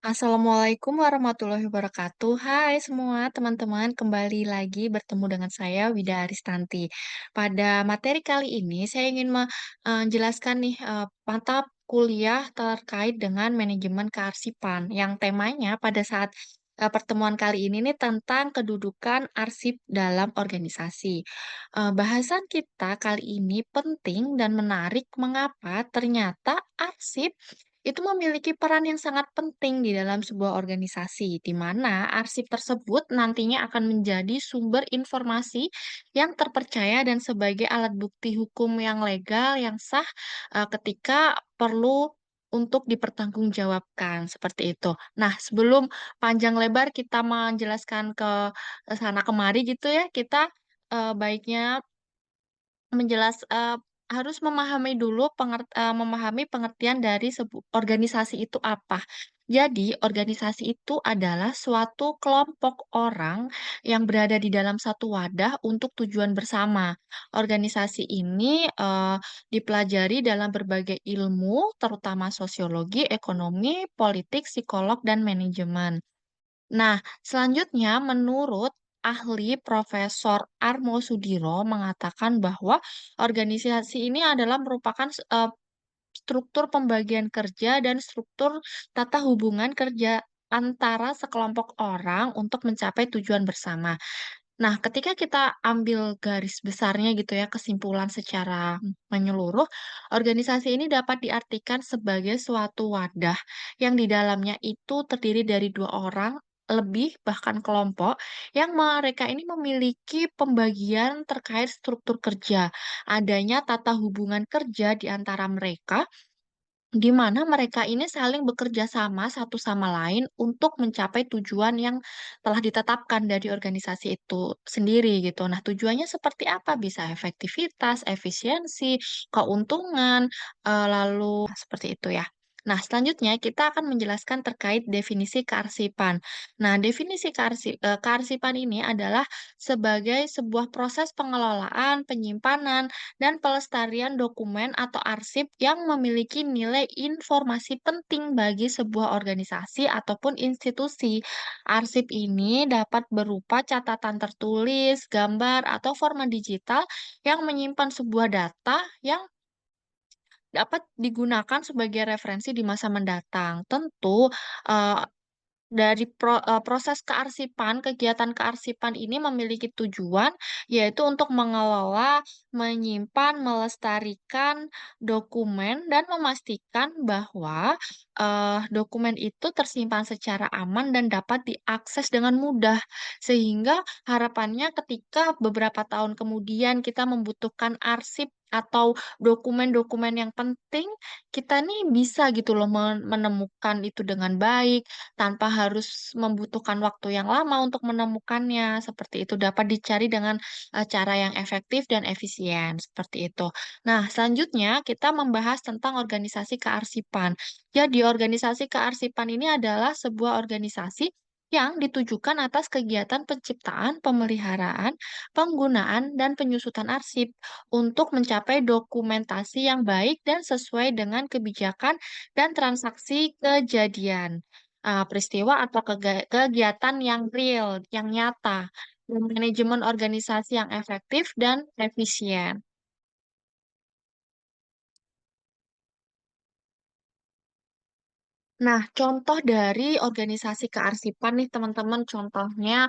Assalamualaikum warahmatullahi wabarakatuh. Hai semua teman-teman, kembali lagi bertemu dengan saya Wida Aristanti. Pada materi kali ini saya ingin menjelaskan nih mata kuliah terkait dengan manajemen kearsipan yang temanya pada saat pertemuan kali ini nih tentang kedudukan arsip dalam organisasi. Bahasan kita kali ini penting dan menarik mengapa ternyata arsip itu memiliki peran yang sangat penting di dalam sebuah organisasi, di mana arsip tersebut nantinya akan menjadi sumber informasi yang terpercaya dan sebagai alat bukti hukum yang legal, yang sah, ketika perlu untuk dipertanggungjawabkan, seperti itu. Nah, sebelum panjang lebar kita menjelaskan ke sana kemari gitu ya, kita, baiknya harus memahami dulu memahami pengertian dari organisasi itu apa. Jadi, organisasi itu adalah suatu kelompok orang yang berada di dalam satu wadah untuk tujuan bersama. Organisasi ini, dipelajari dalam berbagai ilmu, terutama sosiologi, ekonomi, politik, psikolog, dan manajemen. Nah, selanjutnya menurut ahli Profesor Armo Sudiro mengatakan bahwa organisasi ini adalah merupakan struktur pembagian kerja dan struktur tata hubungan kerja antara sekelompok orang untuk mencapai tujuan bersama. Nah, ketika kita ambil garis besarnya gitu ya, kesimpulan secara menyeluruh, organisasi ini dapat diartikan sebagai suatu wadah yang di dalamnya itu terdiri dari dua orang lebih bahkan kelompok yang mereka ini memiliki pembagian terkait struktur kerja, adanya tata hubungan kerja di antara mereka di mana mereka ini saling bekerja sama satu sama lain untuk mencapai tujuan yang telah ditetapkan dari organisasi itu sendiri gitu. Nah, tujuannya seperti apa? Bisa efektivitas, efisiensi, keuntungan, lalu seperti itu ya. Nah, selanjutnya kita akan menjelaskan terkait definisi kearsipan. Nah, definisi kearsipan ini adalah sebagai sebuah proses pengelolaan, penyimpanan, dan pelestarian dokumen atau arsip yang memiliki nilai informasi penting bagi sebuah organisasi ataupun institusi. Arsip ini dapat berupa catatan tertulis, gambar, atau format digital yang menyimpan sebuah data yang dapat digunakan sebagai referensi di masa mendatang. Tentu, eee, proses kearsipan, kegiatan kearsipan ini memiliki tujuan, yaitu untuk mengelola, menyimpan, melestarikan dokumen, dan memastikan bahwa, dokumen itu tersimpan secara aman dan dapat diakses dengan mudah. Sehingga harapannya ketika beberapa tahun kemudian kita membutuhkan arsip atau dokumen-dokumen yang penting, kita nih bisa gitu loh menemukan itu dengan baik, tanpa harus membutuhkan waktu yang lama untuk menemukannya, seperti itu. Dapat dicari dengan, cara yang efektif dan efisien, seperti itu. Nah, selanjutnya kita membahas tentang organisasi kearsipan. Jadi, organisasi kearsipan ini adalah sebuah organisasi yang ditujukan atas kegiatan penciptaan, pemeliharaan, penggunaan, dan penyusutan arsip untuk mencapai dokumentasi yang baik dan sesuai dengan kebijakan dan transaksi kejadian peristiwa atau kegiatan yang real, yang nyata, dan manajemen organisasi yang efektif dan efisien. Nah, contoh dari organisasi kearsipan nih teman-teman, contohnya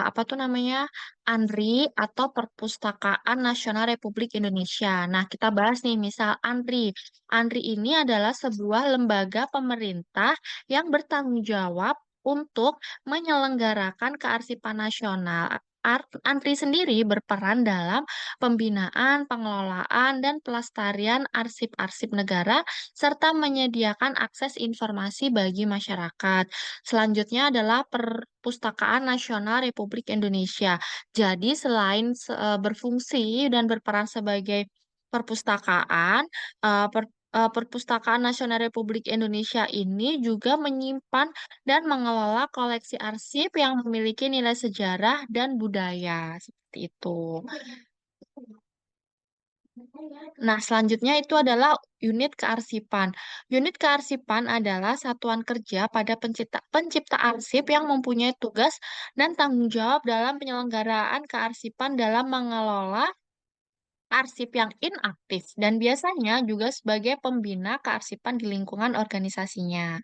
apa tuh namanya, ANRI atau Perpustakaan Nasional Republik Indonesia. Nah, kita bahas nih misal ANRI. ANRI ini adalah sebuah lembaga pemerintah yang bertanggung jawab untuk menyelenggarakan kearsipan nasional. ANRI sendiri berperan dalam pembinaan, pengelolaan, dan pelestarian arsip-arsip negara serta menyediakan akses informasi bagi masyarakat. Selanjutnya adalah Perpustakaan Nasional Republik Indonesia. Jadi selain berfungsi dan berperan sebagai perpustakaan, Perpustakaan Nasional Republik Indonesia ini juga menyimpan dan mengelola koleksi arsip yang memiliki nilai sejarah dan budaya, seperti itu. Nah, selanjutnya itu adalah unit kearsipan. Unit kearsipan adalah satuan kerja pada pencipta arsip yang mempunyai tugas dan tanggung jawab dalam penyelenggaraan kearsipan dalam mengelola arsip yang inaktif dan biasanya juga sebagai pembina kearsipan di lingkungan organisasinya.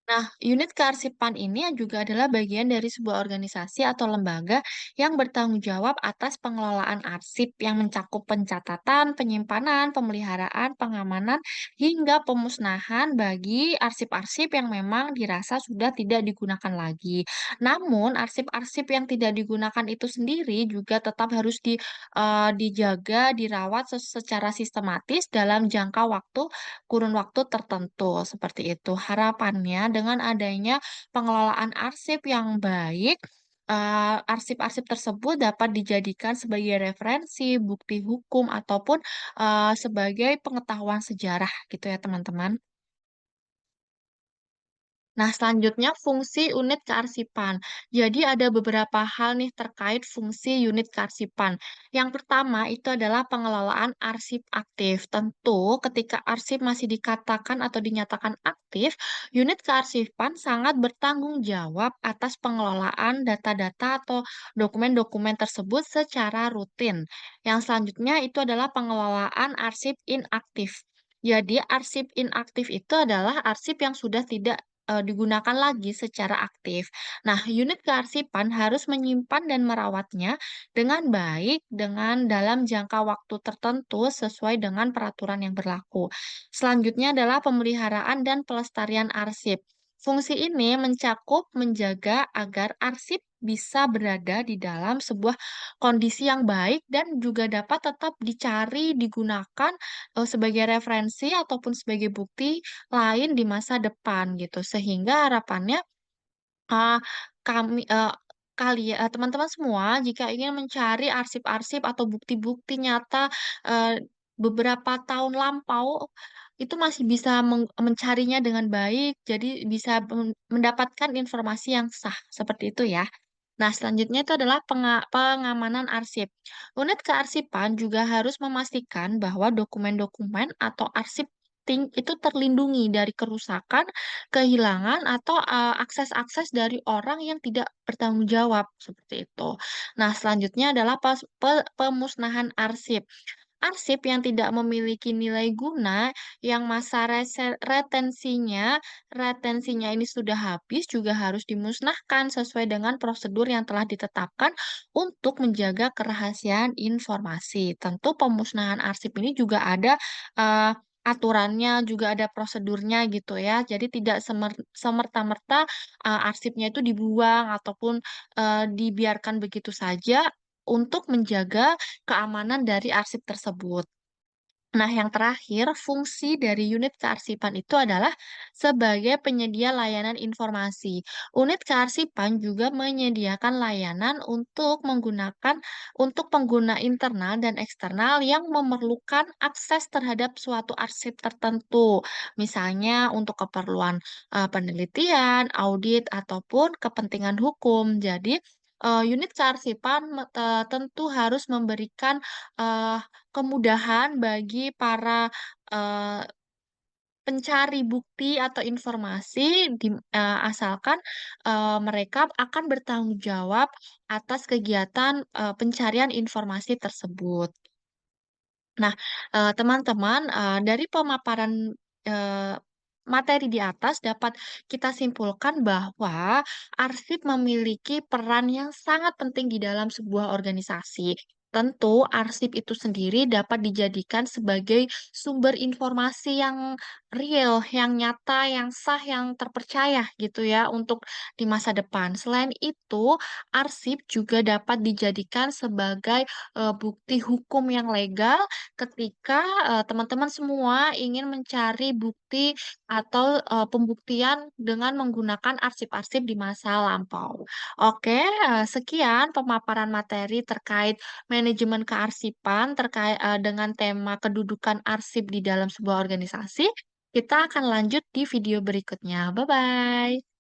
Nah, unit kearsipan ini juga adalah bagian dari sebuah organisasi atau lembaga yang bertanggung jawab atas pengelolaan arsip yang mencakup pencatatan, penyimpanan, pemeliharaan, pengamanan, hingga pemusnahan bagi arsip-arsip yang memang dirasa sudah tidak digunakan lagi. Namun, arsip-arsip yang tidak digunakan itu sendiri juga tetap harus dijaga, dirawat secara sistematis dalam jangka waktu kurun waktu tertentu, seperti itu. Harapannya dengan adanya pengelolaan arsip yang baik, arsip-arsip tersebut dapat dijadikan sebagai referensi, bukti hukum, ataupun, sebagai pengetahuan sejarah gitu ya, teman-teman. Nah, selanjutnya fungsi unit kearsipan. Jadi ada beberapa hal nih terkait fungsi unit kearsipan. Yang pertama itu adalah pengelolaan arsip aktif. Tentu ketika arsip masih dikatakan atau dinyatakan aktif, unit kearsipan sangat bertanggung jawab atas pengelolaan data-data atau dokumen-dokumen tersebut secara rutin. Yang selanjutnya itu adalah pengelolaan arsip inaktif. Jadi, arsip inaktif itu adalah arsip yang sudah tidak digunakan lagi secara aktif. Nah, unit kearsipan harus menyimpan dan merawatnya dengan baik dengan dalam jangka waktu tertentu sesuai dengan peraturan yang berlaku. Selanjutnya adalah pemeliharaan dan pelestarian arsip. Fungsi ini mencakup menjaga agar arsip bisa berada di dalam sebuah kondisi yang baik dan juga dapat tetap dicari, digunakan sebagai referensi ataupun sebagai bukti lain di masa depan gitu. Sehingga harapannya, eee, kami teman-teman semua jika ingin mencari arsip-arsip atau bukti-bukti nyata, beberapa tahun lampau, itu masih bisa mencarinya dengan baik, jadi bisa mendapatkan informasi yang sah, seperti itu ya. Nah, selanjutnya itu adalah pengamanan arsip. Unit kearsipan juga harus memastikan bahwa dokumen-dokumen atau arsip itu terlindungi dari kerusakan, kehilangan, atau akses-akses dari orang yang tidak bertanggung jawab, seperti itu. Nah, selanjutnya adalah pemusnahan arsip. Arsip yang tidak memiliki nilai guna, yang masa retensinya ini sudah habis, juga harus dimusnahkan sesuai dengan prosedur yang telah ditetapkan untuk menjaga kerahasiaan informasi. Tentu pemusnahan arsip ini juga ada aturannya, juga ada prosedurnya gitu ya. Jadi tidak semerta-merta arsipnya itu dibuang ataupun dibiarkan begitu saja untuk menjaga keamanan dari arsip tersebut. Nah, yang terakhir, fungsi dari unit kearsipan itu adalah sebagai penyedia layanan informasi. Unit kearsipan juga menyediakan layanan untuk pengguna internal dan eksternal yang memerlukan akses terhadap suatu arsip tertentu. Misalnya untuk keperluan penelitian, audit, ataupun kepentingan hukum. Jadi, unit kearsipan tentu harus memberikan eh, kemudahan bagi para, eee, pencari bukti atau informasi asalkan, mereka akan bertanggung jawab atas kegiatan, pencarian informasi tersebut. Nah, teman-teman, dari pemaparan, eee, materi di atas dapat kita simpulkan bahwa arsip memiliki peran yang sangat penting di dalam sebuah organisasi. Tentu arsip itu sendiri dapat dijadikan sebagai sumber informasi yang real, yang nyata, yang sah, yang terpercaya gitu ya untuk di masa depan. Selain itu, arsip juga dapat dijadikan sebagai, bukti hukum yang legal ketika, teman-teman semua ingin mencari bukti atau, pembuktian dengan menggunakan arsip-arsip di masa lampau. Oke, sekian pemaparan materi terkait manajemen kearsipan dengan tema kedudukan arsip di dalam sebuah organisasi. Kita akan lanjut di video berikutnya. Bye-bye.